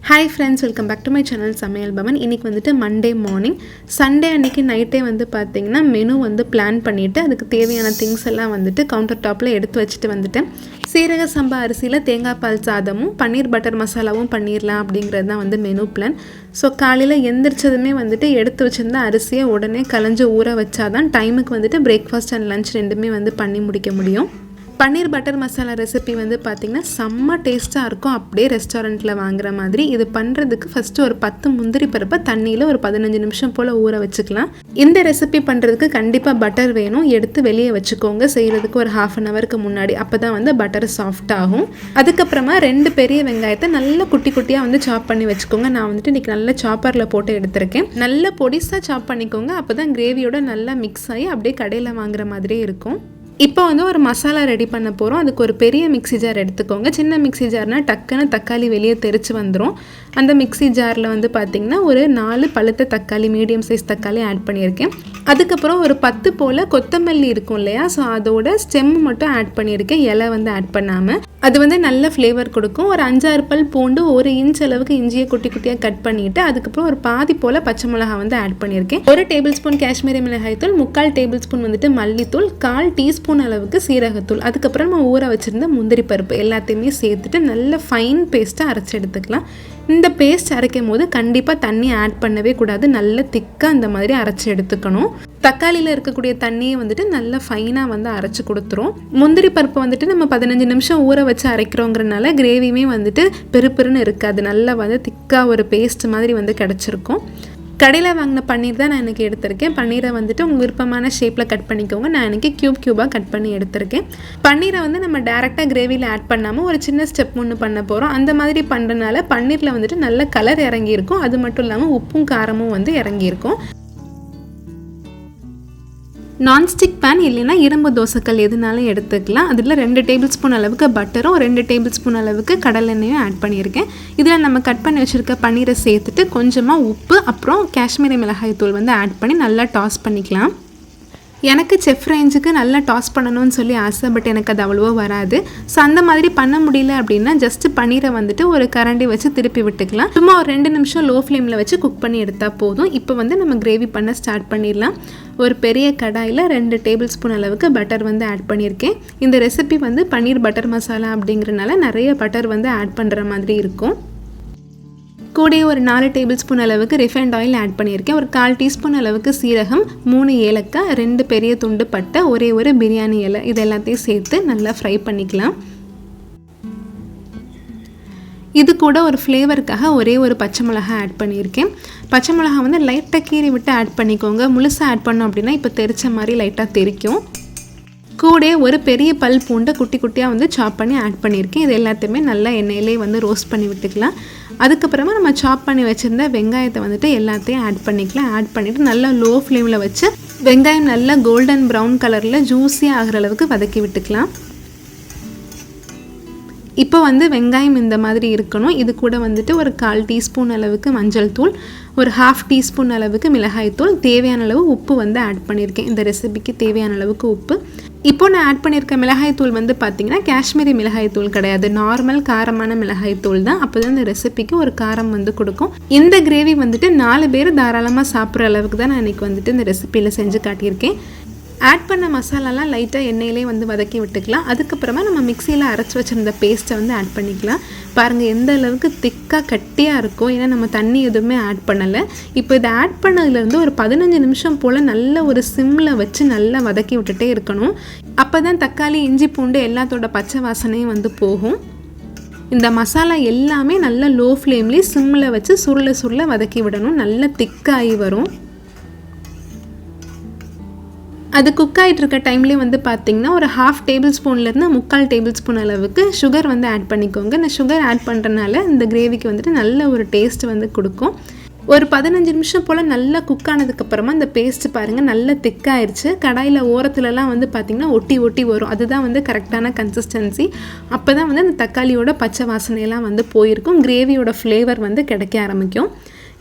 Hi friends, welcome back to my channel samayalbhavan. இன்னைக்கு வந்துட்டு Monday morning, Sunday அன்னைக்கு நைட்டே வந்து பாத்தீங்கன்னா மெனு வந்து பிளான் பண்ணிட்டு அதுக்கு தேவையான things எல்லாம் வந்துட்டு கவுண்டர் டாப்ல எடுத்து வச்சிட்டு வந்துட்டேன். சீரக சம்பா அரிசியில தேங்காய் பால் சாதமும் பன்னீர் பட்டர் மசாலாவும் பண்ணிரலாம் அப்படிங்கிறது தான் வந்து மெனு பிளான். ஸோ காலையில் எந்திரிச்சதுமே வந்துட்டு எடுத்து வச்சிருந்த அரிசியை உடனே கலஞ்சு ஊற வச்சாதான் டைமுக்கு வந்துட்டு பிரேக்ஃபாஸ்ட் அண்ட் லஞ்ச் ரெண்டுமே வந்து பண்ணி முடிக்க முடியும். பன்னீர் பட்டர் மசாலா ரெசிபி வந்து பார்த்திங்கன்னா செம்ம டேஸ்ட்டாக இருக்கும். அப்படியே ரெஸ்டாரண்ட்டில் வாங்குற மாதிரி. இது பண்ணுறதுக்கு ஃபஸ்ட்டு ஒரு 10 முந்திரி பருப்பை தண்ணியில் ஒரு 15 நிமிஷம் போல் ஊற வச்சுக்கலாம். இந்த ரெசிபி பண்ணுறதுக்கு கண்டிப்பாக பட்டர் வேணும். எடுத்து வெளியே வச்சுக்கோங்க செய்கிறதுக்கு ஒரு 1/2 ஹவருக்கு முன்னாடி. அப்போ தான் வந்து பட்டர் சாஃப்ட் ஆகும். அதுக்கப்புறமா 2 பெரிய வெங்காயத்தை நல்லா குட்டி குட்டியாக வந்து சாப் பண்ணி வச்சுக்கோங்க. நான் வந்துட்டு இன்றைக்கி நல்லா சாப்பரில் போட்டு எடுத்திருக்கேன். நல்லா பொடிசாக சாப் பண்ணிக்கோங்க. அப்போ தான் கிரேவியோட நல்லா மிக்ஸ் ஆகி அப்படியே கடையில் வாங்குற மாதிரியே இருக்கும். இப்போ வந்து ஒரு மசாலா ரெடி பண்ண போகிறோம். அதுக்கு ஒரு பெரிய மிக்ஸி ஜார் எடுத்துக்கோங்க. சின்ன மிக்ஸி ஜார்னால் டக்குன்னு தக்காளி வெளியே தெரிச்சு வந்துடும். அந்த மிக்ஸி ஜாரில் வந்து பார்த்திங்கன்னா ஒரு 4 பழுத்த தக்காளி, மீடியம் சைஸ் தக்காளி ஆட் பண்ணியிருக்கேன். அதுக்கப்புறம் ஒரு 10 போல் கொத்தமல்லி இருக்கும் இல்லையா, ஸோ அதோட ஸ்டெம் மட்டும் ஆட் பண்ணியிருக்கேன், இலை வந்து ஆட் பண்ணாமல். அது வந்து நல்ல ஃப்ளேவர் கொடுக்கும். ஒரு 5-6 பல் பூண்டு, 1 இன்ச் அளவுக்கு இஞ்சியை குட்டி குட்டியாக கட் பண்ணிவிட்டு அதுக்கப்புறம் ஒரு பாதி போல் பச்சை மிளகா வந்து ஆட் பண்ணியிருக்கேன். 1 டேபிள் ஸ்பூன் காஷ்மீரி மிளகாய் தூள், 3/4 டேபிள் ஸ்பூன் வந்துட்டு மல்லித்தூள், 1/4 டீஸ்பூன் அளவுக்கு சீரகத்தூள், அதுக்கப்புறம் நம்ம ஊற வச்சுருந்த முந்திரி பருப்பு எல்லாத்தையுமே சேர்த்துட்டு நல்ல ஃபைன் பேஸ்ட்டாக அரைச்சி எடுத்துக்கலாம். இந்த பேஸ்ட் அரைக்கும் போது கண்டிப்பாக தண்ணி ஆட் பண்ணவே கூடாது. நல்ல திக்காக இந்த மாதிரி அரைச்சி எடுத்துக்கணும். தக்காளியில் இருக்கக்கூடிய தண்ணியை வந்துட்டு நல்லா ஃபைனாக வந்து அரைச்சி கொடுத்துரும். முந்திரி பருப்பு வந்துட்டு நம்ம 15 நிமிஷம் ஊற வச்சு அரைக்கிறோங்கிறனால கிரேவியுமே வந்துட்டு பெருன்னு இருக்காது. நல்லா வந்து திக்காக ஒரு பேஸ்ட் மாதிரி வந்து கிடச்சிருக்கும். கடையில் வாங்கின பன்னீர் தான் நான் இன்றைக்கி எடுத்திருக்கேன். பன்னீரை வந்துட்டு உங்கள் விருப்பமான ஷேப்பில் கட் பண்ணிக்கோங்க. நான் இன்றைக்கி க்யூபாக கட் பண்ணி எடுத்திருக்கேன். பன்னீரை வந்து நம்ம டேரெக்டாக கிரேவியில் ஆட் பண்ணாமல் ஒரு சின்ன ஸ்டெப் ஒன்று பண்ண போகிறோம். அந்த மாதிரி பண்ணுறதுனால பன்னீரில் வந்துட்டு நல்ல கலர் இறங்கியிருக்கும். அது மட்டும் இல்லாமல் உப்பும் காரமும் வந்து இறங்கியிருக்கும். நான்ஸ்டிக் பேன் இல்லைன்னா இரும்பு தோசைக்கல் எதுனாலும் எடுத்துக்கலாம். அதில் 2 டேபிள் ஸ்பூன் அளவுக்கு பட்டரும் 2 டேபிள் ஸ்பூன் அளவுக்கு கடலெண்ணெயும் ஆட் பண்ணியிருக்கேன். இதில் நம்ம கட் பண்ணி வச்சுருக்க பன்னீரை சேர்த்துட்டு கொஞ்சமாக உப்பு அப்புறம் காஷ்மீரி மிளகாய் தூள் வந்து ஆட் பண்ணி நல்லா டாஸ் பண்ணிக்கலாம். எனக்கு செஃப் ரேஞ்சுக்கு நல்லா டாஸ் பண்ணணும்னு சொல்லி ஆசை, பட் எனக்கு அது அவ்வளோவா வராது. ஸோ அந்த மாதிரி பண்ண முடியல அப்படின்னா ஜஸ்ட்டு பன்னீரை வந்துட்டு ஒரு கரண்டி வச்சு திருப்பி விட்டுக்கலாம். சும்மா ஒரு 2 நிமிஷம் லோ ஃப்ளேமில் வச்சு குக் பண்ணி எடுத்தால் போதும். இப்போ வந்து நம்ம கிரேவி பண்ண ஸ்டார்ட் பண்ணிடலாம். ஒரு பெரிய கடாயில் 2 டேபிள் ஸ்பூன் அளவுக்கு பட்டர் வந்து ஆட் பண்ணியிருக்கேன். இந்த ரெசிபி வந்து பன்னீர் பட்டர் மசாலா அப்படிங்கிறனால நிறைய பட்டர் வந்து ஆட் பண்ணுற மாதிரி இருக்கும். கூடயே ஒரு 4 டேபிள் ஸ்பூன் அளவுக்கு ரிஃபைண்ட் ஆயில் ஆட் பண்ணியிருக்கேன். ஒரு 1/4 டீஸ்பூன் அளவுக்கு சீரகம், 3 ஏலக்காய், 2 பெரிய துண்டு பட்டை, ஒரு பிரியாணி இலை, இது எல்லாத்தையும் சேர்த்து நல்லா ஃப்ரை பண்ணிக்கலாம். இது கூட ஒரு ஃப்ளேவருக்காக ஒரு பச்சை மிளகா ஆட் பண்ணியிருக்கேன். பச்சை மிளகா வந்து லைட்டாக கீறி விட்டு ஆட் பண்ணிக்கோங்க. முழுசாக ஆட் பண்ணோம் அப்படின்னா இப்போ தெரிச்ச மாதிரி லைட்டாக தெரிக்கும். கூட ஒரு பெரிய பல் பூண்டை குட்டி குட்டியாக வந்து சாப் பண்ணி ஆட் பண்ணியிருக்கேன். இது எல்லாத்தையுமே நல்லா எண்ணெயிலே வந்து ரோஸ்ட் பண்ணி விட்டுக்கலாம். அதுக்கப்புறமா நம்ம சாப் பண்ணி வச்சுருந்த வெங்காயத்தை வந்துட்டு எல்லாத்தையும் ஆட் பண்ணிக்கலாம். ஆட் பண்ணிவிட்டு நல்லா லோ ஃப்ளேமில் வச்சு வெங்காயம் நல்லா கோல்டன் ப்ரௌன் கலரில் ஜூஸியாக ஆகிற அளவுக்கு வதக்கி விட்டுக்கலாம். இப்போ வந்து வெங்காயம் இந்த மாதிரி இருக்கணும். இது கூட வந்துட்டு ஒரு 1/4 டீஸ்பூன் அளவுக்கு மஞ்சள் தூள், ஒரு 1/2 டீஸ்பூன் அளவுக்கு மிளகாய் தூள், தேவையான அளவு உப்பு வந்து ஆட் பண்ணியிருக்கேன். இந்த ரெசிபிக்கு தேவையான அளவுக்கு உப்பு. இப்போ நான் ஆட் பண்ணியிருக்க மிளகாய் தூள் வந்து பார்த்திங்கன்னா காஷ்மீரி மிளகாய் தூள் கிடையாது, நார்மல் காரமான மிளகாய் தூள் தான். அப்போ தான் இந்த ரெசிபிக்கு ஒரு காரம் வந்து கொடுக்கும். இந்த கிரேவி வந்துட்டு 4 பேர் தாராளமாக சாப்பிட்ற அளவுக்கு தான் நான் இன்றைக்கி வந்துட்டு இந்த ரெசிப்பியில் செஞ்சு காட்டியிருக்கேன். ஆட் பண்ண மசாலாலாம் லைட்டாக எண்ணெயிலே வந்து வதக்கி விட்டுக்கலாம். அதுக்கப்புறமா நம்ம மிக்சியில் அரைச்சி வச்சுருந்த பேஸ்ட்டை வந்து ஆட் பண்ணிக்கலாம். பாருங்கள் எந்த அளவுக்கு திக்காக கட்டியாக இருக்கும், ஏன்னா நம்ம தண்ணி எதுவுமே ஆட் பண்ணலை. இப்போ இதை ஆட் பண்ணதுலேருந்து ஒரு 15 நிமிஷம் போல் நல்ல ஒரு சிம்மில் வச்சு நல்லா வதக்கி விட்டுட்டே இருக்கணும். அப்போ தான் தக்காளி, இஞ்சி, பூண்டு எல்லாத்தோட பச்சை வாசனையும் வந்து போகும். இந்த மசாலா எல்லாமே நல்லா லோ ஃப்ளேம்லேயே சிம்மில் வச்சு சுருள வதக்கி விடணும். நல்லா திக்காகி வரும். அது குக் ஆகிட்டு இருக்க டைம்லேயே வந்து பார்த்திங்கன்னா ஒரு 1/2 டேபிள் ஸ்பூன்லேருந்து 3/4 டேபிள் ஸ்பூன் அளவுக்கு சுகர் வந்து ஆட் பண்ணிக்கோங்க. நான் சுகர் ஆட் பண்ணுறதுனால இந்த கிரேவிக்கு வந்துட்டு நல்ல ஒரு டேஸ்ட் வந்து கொடுக்கும். ஒரு 15 நிமிஷம் போல் நல்லா குக் ஆனதுக்கப்புறமா இந்த பேஸ்ட்டு பாருங்கள் நல்லா திக்காயிருச்சு. கடாயில் ஓரத்துலலாம் வந்து பார்த்திங்கன்னா ஒட்டி வரும். அதுதான் வந்து கரெக்டான கன்சிஸ்டன்சி. அப்போ தான் வந்து அந்த தக்காளியோட பச்சை வாசனையெல்லாம் வந்து போயிருக்கும். கிரேவியோட ஃப்ளேவர் வந்து கிடைக்க ஆரம்பிக்கும்.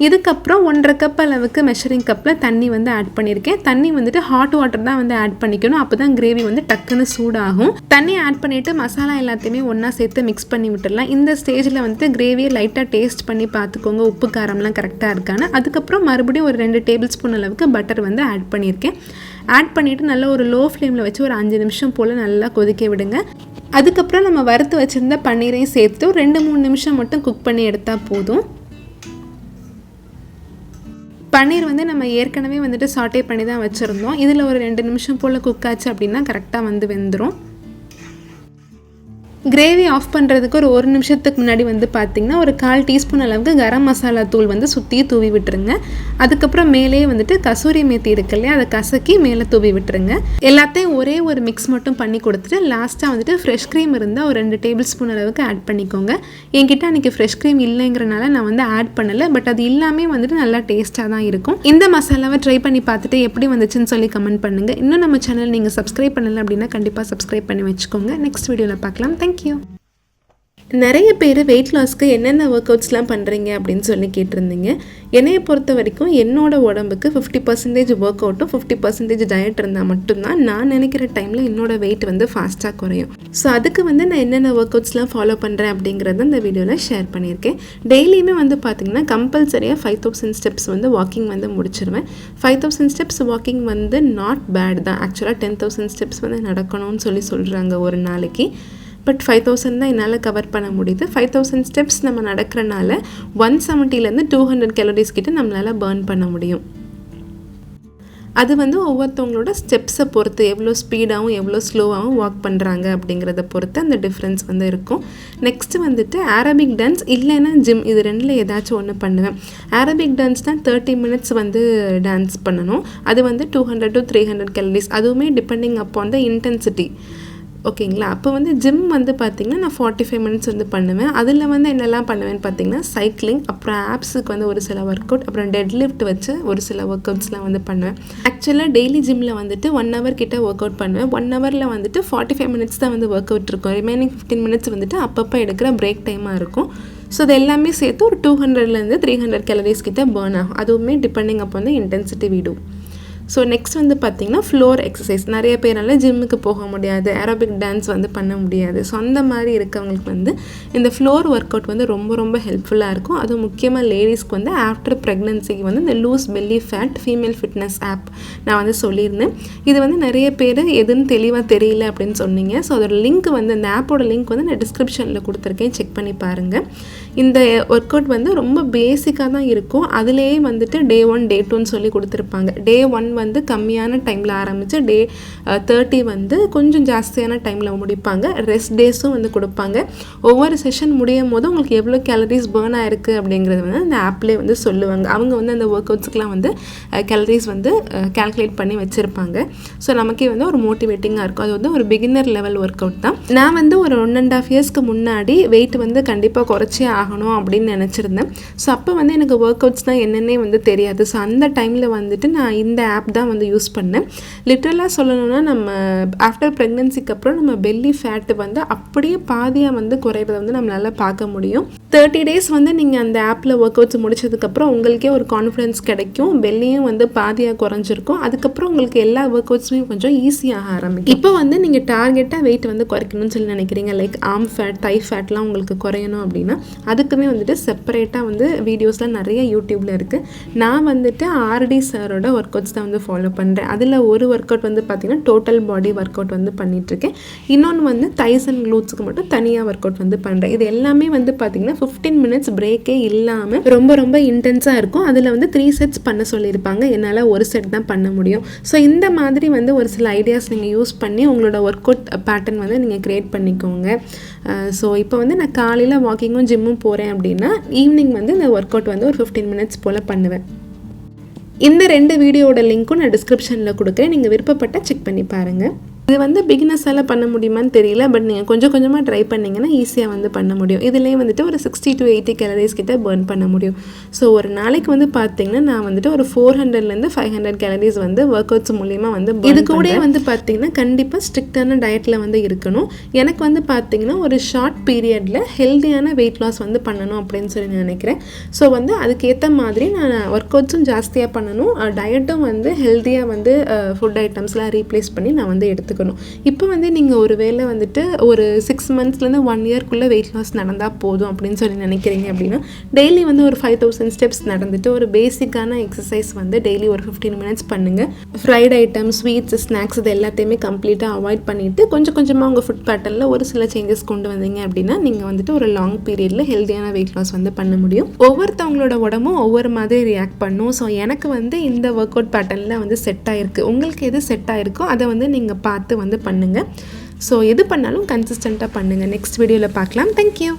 இதுக்கப்புறம் 1.5 கப் அளவுக்கு மெஷரிங் கப்பில் தண்ணி வந்து ஆட் பண்ணியிருக்கேன். தண்ணி வந்துட்டு ஹாட் வாட்டர் தான் வந்து ஆட் பண்ணிக்கணும். அப்போ தான் கிரேவி வந்து டக்குன்னு சூடாகும். தண்ணி ஆட் பண்ணிவிட்டு மசாலா எல்லாத்தையுமே ஒன்றா சேர்த்து மிக்ஸ் பண்ணி விட்டுடலாம். இந்த ஸ்டேஜில் வந்துட்டு கிரேவியை லைட்டாக டேஸ்ட் பண்ணி பார்த்துக்கோங்க, உப்பு காரம்லாம் கரெக்டாக இருக்கான்னு. அதுக்கப்புறம் மறுபடியும் ஒரு 2 டேபிள் ஸ்பூன் அளவுக்கு பட்டர் வந்து ஆட் பண்ணியிருக்கேன். ஆட் பண்ணிவிட்டு நல்லா ஒரு லோ ஃப்ளேமில் வச்சு ஒரு 5 நிமிஷம் போல் நல்லா கொதிக்க விடுங்க. அதுக்கப்புறம் நம்ம வறுத்து வச்சுருந்த பன்னீரையும் சேர்த்து 2-3 நிமிஷம் மட்டும் குக் பண்ணி எடுத்தால் போதும். பன்னீர் வந்து நம்ம ஏற்கனவே வந்துட்டு சாட்டே பண்ணி தான் வச்சுருந்தோம். இதில் ஒரு 2 நிமிஷம் போல் குக் ஆச்சு அப்படின்னா கரெக்டாக வந்து வெந்துடும். கிரேவி ஆஃப் பண்ணுறதுக்கு ஒரு 1 நிமிஷத்துக்கு முன்னாடி வந்து பார்த்திங்கன்னா ஒரு 1/4 டீஸ்பூன் அளவுக்கு கரம் மசாலா தூள் வந்து சுற்றி தூவி விட்டுருங்க. அதுக்கப்புறம் மேலேயே வந்துட்டு கசூரி மேத்தி இருக்கு இல்லையா, அதை கசக்கி மேலே தூவி விட்டுருங்க. எல்லாத்தையும் ஒரே ஒரு மிக்ஸ் மட்டும் பண்ணி கொடுத்துட்டு லாஸ்ட்டாக வந்துட்டு ஃப்ரெஷ் க்ரீம் இருந்தால் ஒரு 2 டேபிள் ஸ்பூன் அளவுக்கு ஆட் பண்ணிக்கோங்க. என்கிட்ட அன்றைக்கி ஃப்ரெஷ் க்ரீம் இல்லைங்கிறனால நான் வந்து ஆட் பண்ணலை. பட் அது எல்லாமே வந்துட்டு நல்லா டேஸ்ட்டாக தான் இருக்கும். இந்த மசாலாவை ட்ரை பண்ணி பார்த்துட்டு எப்படி வந்துச்சுன்னு சொல்லி கமெண்ட் பண்ணுங்கள். இன்னும் நம்ம சேனல் நீங்கள் சப்ஸ்கிரைப் பண்ணலை அப்படின்னா கண்டிப்பாக சப்ஸ்கிரைப் பண்ணி வச்சுக்கோங்க. நெக்ஸ்ட் வீடியோவில் பார்க்கலாம். தேங்க்யூ. நிறைய பேர் வெயிட் லாஸ்க்கு என்னென்ன ஒர்க் அவுட்ஸ்லாம் பண்ணுறீங்க அப்படின்னு சொல்லி கேட்டிருந்தீங்க. என்னையை பொறுத்த வரைக்கும் என்னோட உடம்புக்கு 50% ஒர்க் அவுட்டும் 50% டயட் இருந்தால் மட்டும்தான் நான் நினைக்கிற டைமில் என்னோடய வெயிட் வந்து ஃபாஸ்ட்டாக குறையும். ஸோ அதுக்கு வந்து நான் என்னென்ன ஒர்க் அவுட்ஸ்லாம் ஃபாலோ பண்ணுறேன் அப்படிங்கிறத இந்த வீடியோவில் ஷேர் பண்ணியிருக்கேன். டெய்லியுமே வந்து பார்த்திங்கன்னா கம்பல்சரியாக 5000 ஸ்டெப்ஸ் வந்து வாக்கிங் வந்து முடிச்சிருவேன். 5000 ஸ்டெப்ஸ் வாக்கிங் வந்து நாட் பேட் தான். ஆக்சுவலாக 10,000 ஸ்டெப்ஸ் வந்து நடக்கணும்னு சொல்கிறாங்க ஒரு நாளைக்கு. பட் 5000 தான் என்னால் கவர் பண்ண முடியுது. 5000 ஸ்டெப்ஸ் நம்ம நடக்கிறனால 170 200 கேலரிஸ் கிட்ட நம்மளால் பர்ன் பண்ண முடியும். அது வந்து ஒவ்வொருத்தவங்களோட ஸ்டெப்ஸை பொறுத்து, எவ்வளோ ஸ்பீடாகவும் எவ்வளோ ஸ்லோவாகவும் வாக் பண்ணுறாங்க அப்படிங்கிறத பொறுத்து அந்த டிஃப்ரென்ஸ் வந்து இருக்கும். நெக்ஸ்ட்டு வந்துட்டு ஏரோபிக் டான்ஸ் இல்லைன்னா ஜிம், இது ரெண்டில் ஏதாச்சும் ஒன்று பண்ணுவேன். ஏரோபிக் டான்ஸ் தான் 30 மினிட்ஸ் வந்து டான்ஸ் பண்ணணும். அது வந்து 200 to 300 கேலரிஸ், அதுவுமே டிபெண்டிங் அப்பான் த இன்டென்சிட்டி. ஓகேங்களா. அப்போ வந்து ஜிம் வந்து பார்த்திங்கன்னா நான் 45 மினிட்ஸ் வந்து பண்ணுவேன். அதில் வந்து என்னெல்லாம் பண்ணுவேன்னு பார்த்திங்கன்னா சைக்கிளிங், அப்புறம் ஆப்ஸுக்கு வந்து ஒரு சில ஒர்க் அவுட், அப்புறம் டெட் லிஃப்ட் வச்சு ஒரு சில ஒர்க் அவுட்ஸ்லாம் வந்து பண்ணுவேன். ஆக்சுவலாக டெய்லி ஜிம்மில் வந்துட்டு 1 hour கிட்ட ஒர்க் அவுட் பண்ணுவேன். 1 hourல வந்துட்டு 45 மினிட்ஸ் தான் வந்து ஒர்க் அவுட் இருக்கும். ரிமைனிங் 15 மினிட்ஸ் வந்துட்டு அப்பப்போ எடுக்கிற பிரேக் டைமாக இருக்கும். ஸோ அது எல்லாமே சேர்த்து ஒரு 200 to 300 கேலரிஸ் கிட்ட பர்ன் ஆகும். அதுவுமே டிபெண்டிங் அப்போ வந்து இன்டென்சிட்டி வீடு. ஸோ நெக்ஸ்ட் வந்து பார்த்திங்கன்னா ஃப்ளோர் எக்ஸசைஸ். நிறைய பேரால் ஜிம்முக்கு போக முடியாது, ஏரோபிக் டான்ஸ் வந்து பண்ண முடியாது. ஸோ அந்த மாதிரி இருக்கவங்களுக்கு வந்து இந்த ஃப்ளோர் ஒர்க் அவுட் வந்து ரொம்ப ரொம்ப ஹெல்ப்ஃபுல்லாக இருக்கும். அதுவும் முக்கியமாக லேடிஸ்க்கு வந்து ஆஃப்டர் ப்ரெக்னன்சிக்கு வந்து இந்த loose belly fat female fitness app நான் வந்து சொல்லியிருந்தேன். இது வந்து நிறைய பேர் எதுன்னு தெளிவாக தெரியல அப்படின்னு சொன்னீங்க. ஸோ அதோட லிங்க் வந்து அந்த ஆப்போட லிங்க் வந்து நான் டிஸ்கிரிப்ஷனில் கொடுத்துருக்கேன், செக் பண்ணி பாருங்கள். இந்த ஒர்க் அவுட் வந்து ரொம்ப பேசிக்காக தான் இருக்கும். அதுலேயே வந்துட்டு Day 1 Day 2ன்னு சொல்லி கொடுத்துருப்பாங்க. Day 1 வந்து கம்மியான டைமில் ஆரம்பித்து Day 30 வந்து கொஞ்சம் ஜாஸ்தியான டைமில் முடிப்பாங்க. ரெஸ்ட் டேஸும் வந்து கொடுப்பாங்க. ஒவ்வொரு செஷன் முடியும் போது உங்களுக்கு எவ்வளோ கேலரிஸ் பர்ன் ஆயிருக்கு அப்படிங்கிறது வந்து அந்த ஆப்லேயே வந்து சொல்லுவாங்க. அவங்க வந்து அந்த ஒர்க் அவுட்ஸுக்கெலாம் வந்து கேலரிஸ் வந்து கால்குலேட் பண்ணி வச்சுருப்பாங்க. ஸோ நமக்கே வந்து ஒரு மோட்டிவேட்டிங்காக இருக்கும். அது வந்து ஒரு பிகினர் லெவல் ஒர்க் அவுட் தான். நான் வந்து ஒரு 1.5 இயர்ஸ்க்கு முன்னாடி வெயிட் வந்து கண்டிப்பாக குறைச்சே ஆகணும் அப்படின்னு நினச்சிருந்தேன். ஸோ அப்போ வந்து எனக்கு ஒர்க் அவுட்ஸ் தான் என்னென்னே வந்து தெரியாது. ஸோ அந்த டைமில் வந்துட்டு நான் இந்த ஆப் தான் வந்து யூஸ் பண்ணேன். லிட்ரலாக சொல்லணும்னா நம்ம ஆஃப்டர் ப்ரெக்னன்சிக்கு அப்புறம் நம்ம பெல்லி ஃபேட்டு வந்து அப்படியே பாதியாக வந்து குறையிறத வந்து நம்மளால் பார்க்க முடியும். 30 days வந்து நீங்கள் அந்த ஆப்பில் ஒர்க் அவுட்ஸ் முடிச்சதுக்கப்புறம் உங்களுக்கே ஒரு கான்ஃபிடன்ஸ் கிடைக்கும். பெல்லியும் வந்து பாதியாக குறைஞ்சிருக்கும். அதுக்கப்புறம் உங்களுக்கு எல்லா ஒர்க் அவுட்ஸுமே கொஞ்சம் ஈஸியாக ஆரம்பிக்கும். இப்போ வந்து நீங்கள் டார்கெட்டாக வெயிட் வந்து குறைக்கணும்னு சொல்லி நினைக்கிறீங்க, லைக் ஆர்ம் ஃபேட், தை ஃபேட்லாம் உங்களுக்கு குறையணும் அப்படின்னா அதுக்குமே வந்துட்டு செப்பரேட்டாக வந்து வீடியோஸ்லாம் நிறைய யூடியூப்பில் இருக்குது. நான் வந்துட்டு ஆர்டி சாரோட ஒர்க் அவுட்ஸ் தான் வந்து ஃபாலோ பண்ணுறேன். அதில் ஒரு ஒர்க் அவுட் வந்து பார்த்திங்கன்னா டோட்டல் பாடி ஒர்க் அவுட் வந்து பண்ணிகிட்ருக்கேன். இன்னொன்று வந்து தைஸ் அண்ட் க்ளூட்ஸுக்கு மட்டும் தனியாக ஒர்க் அவுட் வந்து பண்ணுறேன். இது எல்லாமே வந்து பார்த்திங்கன்னா 15 மினிட்ஸ் பிரேக்கே இல்லாமல் ரொம்ப ரொம்ப இன்டென்ஸாக இருக்கும். அதில் வந்து 3 sets பண்ண சொல்லியிருப்பாங்க. என்னால் ஒரு செட் தான் பண்ண முடியும். ஸோ இந்த மாதிரி வந்து ஒரு சில ஐடியாஸ் நீங்கள் யூஸ் பண்ணி உங்களோட ஒர்க் அவுட் பேட்டர்ன் வந்து நீங்கள் க்ரியேட் பண்ணிக்கோங்க. ஸோ இப்போ வந்து நான் காலையில் வாக்கிங்கும் ஜிம்மும் போகிறேன் அப்படின்னா ஈவினிங் வந்து இந்த ஒர்க் அவுட் வந்து ஒரு 15 மினிட்ஸ் போல் பண்ணுவேன். இந்த 2 வீடியோட லிங்க்கும் நான் டிஸ்கிரிப்ஷனில் கொடுக்குறேன். நீங்கள் விருப்பப்பட்டால் செக் பண்ணி பாருங்கள். இது வந்து பிகினர்ஸால் பண்ண முடியுமான்னு தெரியல, பட் நீங்கள் கொஞ்சம் கொஞ்சமாக ட்ரை பண்ணிங்கன்னா ஈஸியாக வந்து பண்ண முடியும். இதுலேயே வந்துட்டு ஒரு 60 to 80 கேலரிஸ் கிட்ட பர்ன் பண்ண முடியும். ஸோ ஒரு நாளைக்கு வந்து பார்த்தீங்கன்னா நான் வந்துட்டு ஒரு 400லேருந்து 500 கேலரிஸ் வந்து ஒர்க் அவுட்ஸ் மூலியமாக வந்து இது கூட வந்து பார்த்தீங்கன்னா கண்டிப்பாக ஸ்ட்ரிக்டான டயட்டில் வந்து இருக்கணும். எனக்கு வந்து பார்த்தீங்கன்னா ஒரு ஷார்ட் பீரியடில் ஹெல்த்தியான வெயிட் லாஸ் வந்து பண்ணணும் அப்படின்னு சொல்லி நான் நினைக்கிறேன். ஸோ வந்து அதுக்கேற்ற மாதிரி நான் ஒர்க் அவுட்ஸும் ஜாஸ்தியாக பண்ணணும், டயட்டும் வந்து ஹெல்த்தியாக வந்து ஃபுட் ஐட்டம்ஸ்லாம் ரீப்ளேஸ் பண்ணி நான் வந்து எடுத்துக்கணும். இப்போ வந்து நீங்கள் ஒரு வேளை வந்துட்டு ஒரு 6 monthsலேருந்து 1 yearக்குள்ளே வெயிட் லாஸ் நடந்தால் போதும் அப்படின்னு சொல்லி நினைக்கிறீங்க அப்படின்னா டெய்லி வந்து ஒரு 5000 ஸ்டெப்ஸ் நடந்துட்டு ஒரு பேசிக்கான எக்ஸசைஸ் வந்து டெய்லி ஒரு 15 minutes பண்ணுங்கள். ஃப்ரைட் ஐட்டம், ஸ்வீட்ஸ், ஸ்நாக்ஸ் இது எல்லாத்தையுமே கம்ப்ளீட்டாக அவாய்ட் பண்ணிவிட்டு கொஞ்சம் கொஞ்சமாக உங்கள் ஃபுட் பேட்டர்னில் ஒரு சில சேஞ்சஸ் கொண்டு வந்தீங்க அப்படின்னா நீங்கள் வந்துட்டு ஒரு லாங் பீரியடில் ஹெல்த்தியான வெயிட் லாஸ் வந்து பண்ண முடியும். ஒவ்வொருத்தவங்களோட உடம்பும் ஒவ்வொரு மாதிரி ரியாக்ட் பண்ணும். ஸோ எனக்கு வந்து இந்த ஒர்க் அவுட் பேட்டர்னில் வந்து செட் ஆகிருக்கு. உங்களுக்கு எது செட் ஆகிருக்கோ அதை வந்து நீங்கள் பார்த்து வந்து பண்ணுங்கள். ஸோ எது பண்ணாலும் கன்சிஸ்டண்ட்டாக பண்ணுங்கள். நெக்ஸ்ட் வீடியோவில் பார்க்கலாம். தேங்க்யூ.